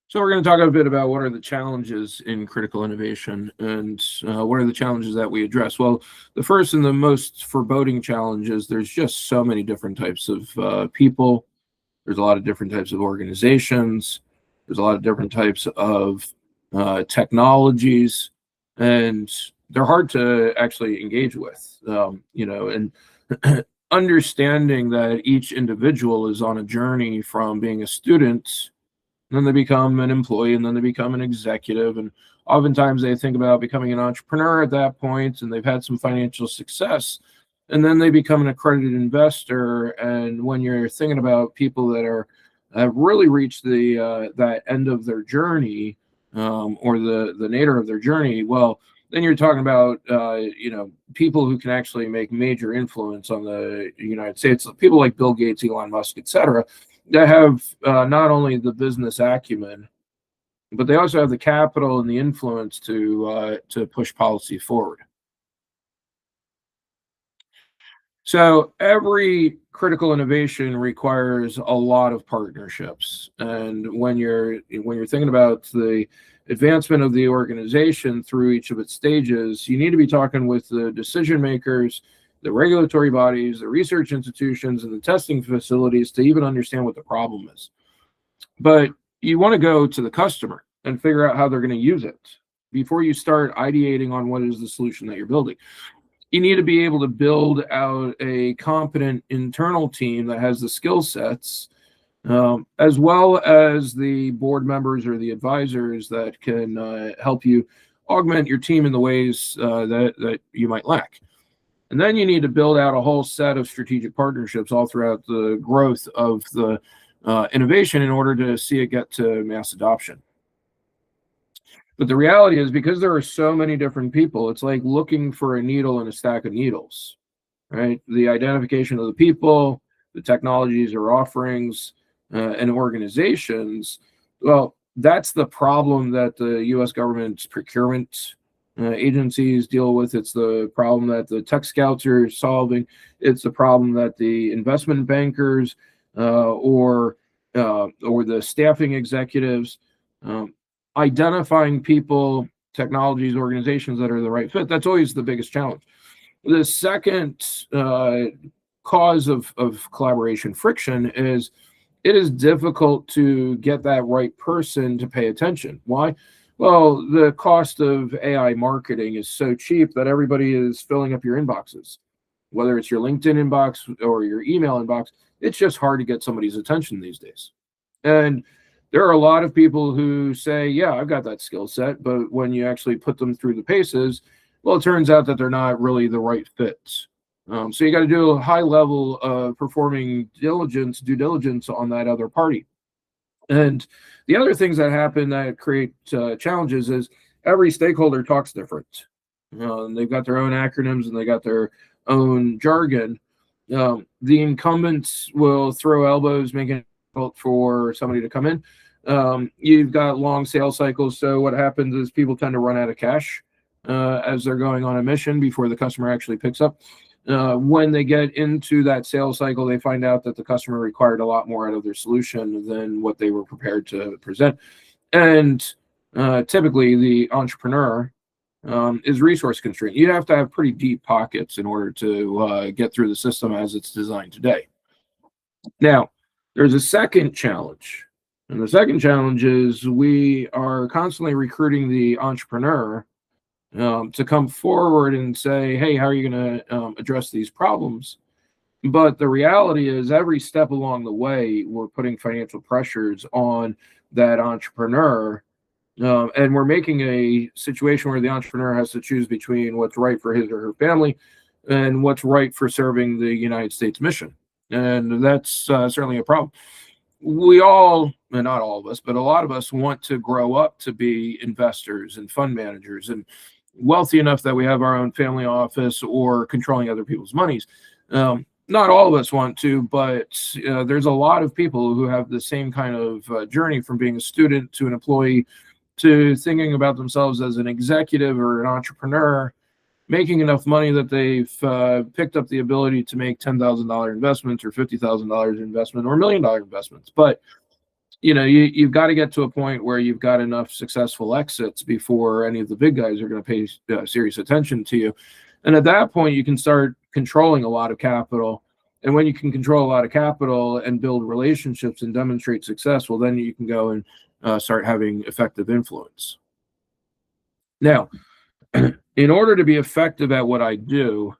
So we're going to talk a bit about what are the challenges in critical innovation and what are the challenges that we address. Well, the first and the most foreboding challenge is there's just so many different types of people. There's a lot of different types of organizations. There's a lot of different types of technologies, and they're hard to actually engage with. And understanding that each individual is on a journey from being a student, then they become an employee, and then they become an executive. And oftentimes they think about becoming an entrepreneur at that point, and they've had some financial success. And then they become an accredited investor. And when you're thinking about people that have really reached the that end of their journey, or the nadir of their journey, well, then you're talking about people who can actually make major influence on the United States, people like Bill Gates, Elon Musk, etc., that have not only the business acumen, but they also have the capital and the influence to push policy forward. So every critical innovation requires a lot of partnerships, and when you're thinking about the advancement of the organization through each of its stages, you need to be talking with the decision makers, the regulatory bodies, the research institutions, and the testing facilities to even understand what the problem is. But you want to go to the customer and figure out how they're going to use it before you start ideating on what is the solution that you're building. You need to be able to build out a competent internal team that has the skill sets, as well as the board members or the advisors that can help you augment your team in the ways that you might lack. And then you need to build out a whole set of strategic partnerships all throughout the growth of the innovation in order to see it get to mass adoption. But the reality is, because there are so many different people, it's like looking for a needle in a stack of needles, right? The identification of the people, the technologies or offerings, and organizations, well, that's the problem that the U.S. government's procurement agencies deal with. It's the problem that the tech scouts are solving. It's the problem that the investment bankers or the staffing executives, identifying people, technologies, organizations that are the right fit. That's always the biggest challenge. The second cause of collaboration friction is it is difficult to get that right person to pay attention. Why? Well, the cost of AI marketing is so cheap that everybody is filling up your inboxes. Whether it's your LinkedIn inbox or your email inbox, it's just hard to get somebody's attention these days. And there are a lot of people who say, yeah, I've got that skill set, but when you actually put them through the paces, well, it turns out that they're not really the right fits. So you got to do a high level of performing due diligence on that other party. And the other things that happen that create challenges is every stakeholder talks different. They've got their own acronyms and they got their own jargon. The incumbents will throw elbows, making it difficult for somebody to come in. You've got long sales cycles, so what happens is people tend to run out of cash as they're going on a mission before the customer actually picks up. When they get into that sales cycle, they find out that the customer required a lot more out of their solution than what they were prepared to present. And typically, the entrepreneur is resource constrained. You have to have pretty deep pockets in order to get through the system as it's designed today. Now, there's a second challenge. And the second challenge is we are constantly recruiting the entrepreneur to come forward and say, hey, how are you going to address these problems? But the reality is every step along the way, we're putting financial pressures on that entrepreneur. And we're making a situation where the entrepreneur has to choose between what's right for his or her family and what's right for serving the United States mission. And that's certainly a problem. We all, and not all of us, but a lot of us want to grow up to be investors and fund managers and wealthy enough that we have our own family office or controlling other people's monies. Not all of us want to, but there's a lot of people who have the same kind of journey from being a student to an employee to thinking about themselves as an executive or an entrepreneur, making enough money that they've picked up the ability to make $10,000 investments or $50,000 investment or $1 million investments. But you've got to get to a point where you've got enough successful exits before any of the big guys are going to pay serious attention to you. And at that point, you can start controlling a lot of capital. And when you can control a lot of capital and build relationships and demonstrate success, well, then you can go and start having effective influence. Now, in order to be effective at what I do,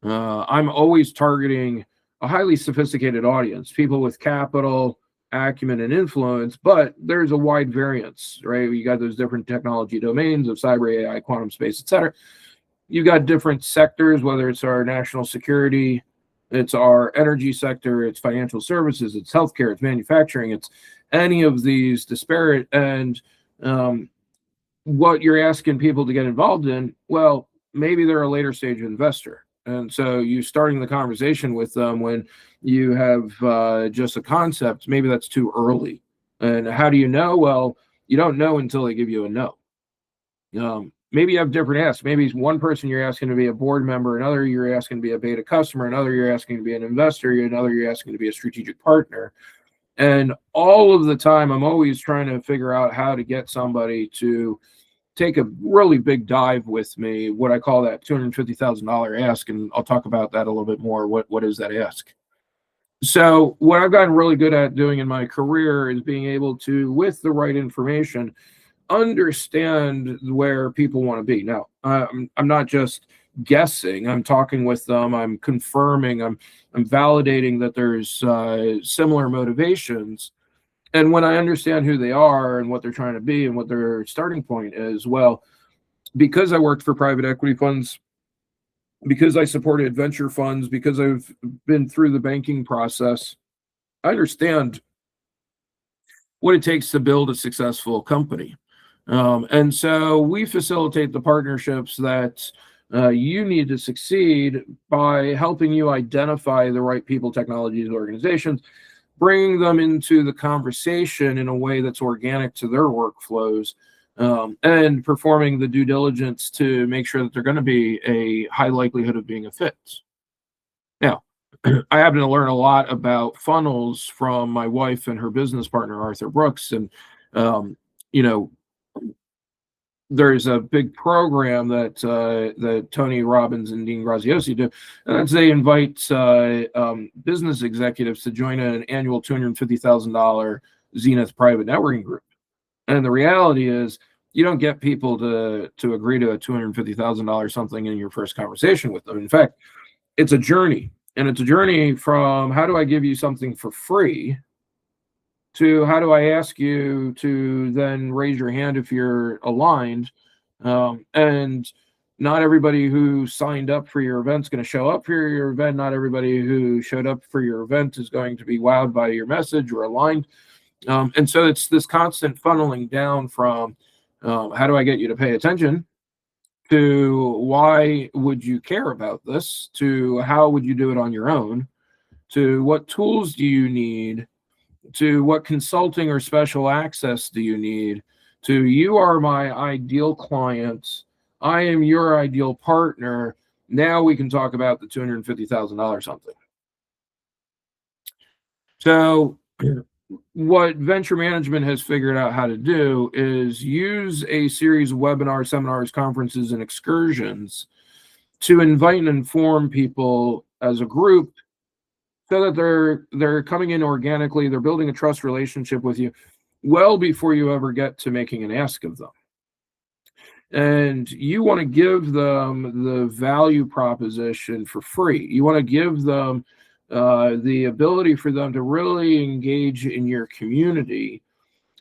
I'm always targeting a highly sophisticated audience, people with capital, acumen, and influence, but there's a wide variance, right? You got those different technology domains of cyber, AI, quantum space, et cetera. You've got different sectors, whether it's our national security, it's our energy sector, it's financial services, it's healthcare, it's manufacturing, it's any of these disparate. And what you're asking people to get involved in, well, maybe they're a later stage investor. And so you starting the conversation with them when you have just a concept, maybe that's too early. And how do you know? Well, you don't know until they give you a no. Maybe you have different asks. Maybe one person you're asking to be a board member, another you're asking to be a beta customer, another you're asking to be an investor, another you're asking to be a strategic partner. And all of the time, I'm always trying to figure out how to get somebody to take a really big dive with me, what I call that $250,000 ask. And I'll talk about that a little bit more. What is that ask? So what I've gotten really good at doing in my career is being able to, with the right information, understand where people want to be. Now, I'm not just guessing. I'm talking with them. I'm confirming. I'm validating that there's similar motivations. And when I understand who they are and what they're trying to be and what their starting point is, well, because I worked for private equity funds, because I supported venture funds, because I've been through the banking process, I understand what it takes to build a successful company. And so we facilitate the partnerships that you need to succeed by helping you identify the right people, technologies, organizations, bringing them into the conversation in a way that's organic to their workflows, and performing the due diligence to make sure that they're going to be a high likelihood of being a fit. Now, I happen to learn a lot about funnels from my wife and her business partner, Arthur Brooks. And, there's a big program that Tony Robbins and Dean Graziosi do, and that's they invite business executives to join an annual $250,000 Zenith private networking group. And the reality is, you don't get people to agree to a $250,000 something in your first conversation with them. In fact, it's a journey, and it's a journey from how do I give you something for free to how do I ask you to then raise your hand if you're aligned. And not everybody who signed up for your event is going to show up for your event. Not everybody who showed up for your event is going to be wowed by your message or aligned. And so it's this constant funneling down from how do I get you to pay attention, to why would you care about this, to how would you do it on your own, to what tools do you need, to what consulting or special access do you need, to you are my ideal client, I am your ideal partner. Now we can talk about the $250,000 something. So what venture management has figured out how to do is use a series of webinars, seminars, conferences, and excursions to invite and inform people as a group, so that they're coming in organically, they're building a trust relationship with you well before you ever get to making an ask of them. And you want to give them the value proposition for free. You want to give them the ability for them to really engage in your community.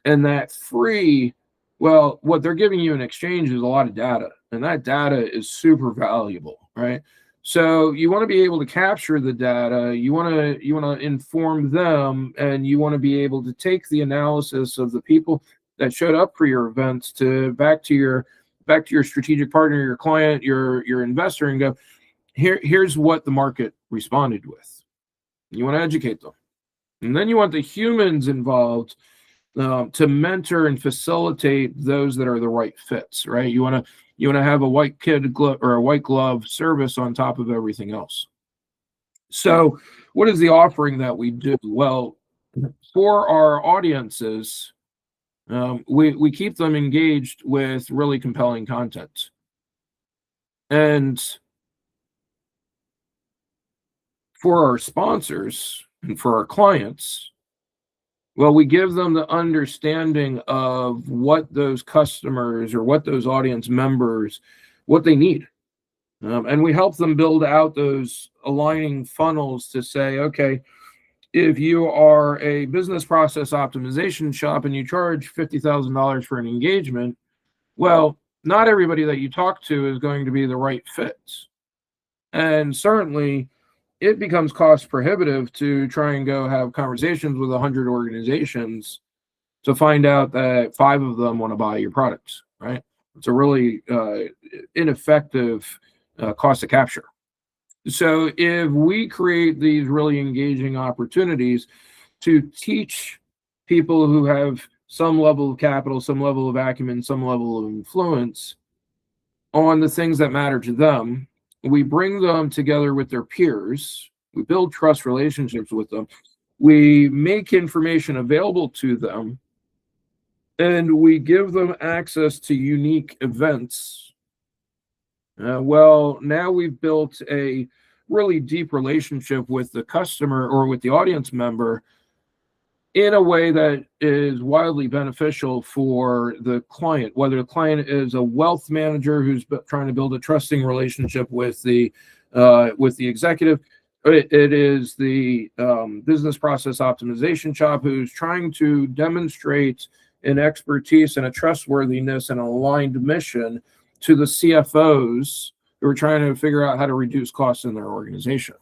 And that free, well, what they're giving you in exchange is a lot of data. And that data is super valuable, right? So you want to be able to capture the data, you want to inform them, and you want to be able to take the analysis of the people that showed up for your events to back to your strategic partner, your client, your investor, and go, here's what the market responded with. You want to educate them. And then you want the humans involved to mentor and facilitate those that are the right fits, right? You want to have a white glove service on top of everything else. So what is the offering that we do? Well, For our audiences, we keep them engaged with really compelling content. And for our sponsors and for our clients, well, we give them the understanding of what those customers or what those audience members, what they need. And we help them build out those aligning funnels to say, okay, if you are a business process optimization shop and you charge $50,000 for an engagement, well, not everybody that you talk to is going to be the right fit. And certainly it becomes cost prohibitive to try and go have conversations with 100 organizations to find out that 5 of them want to buy your products, right? It's a really ineffective cost of capture. So if we create these really engaging opportunities to teach people who have some level of capital, some level of acumen, some level of influence on the things that matter to them, we bring them together with their peers, we build trust relationships with them, we make information available to them, and we give them access to unique events. Well, now we've built a really deep relationship with the customer or with the audience member in a way that is wildly beneficial for the client, whether the client is a wealth manager who's trying to build a trusting relationship with the executive. It is the business process optimization shop who's trying to demonstrate an expertise and a trustworthiness and an aligned mission to the CFOs who are trying to figure out how to reduce costs in their organization.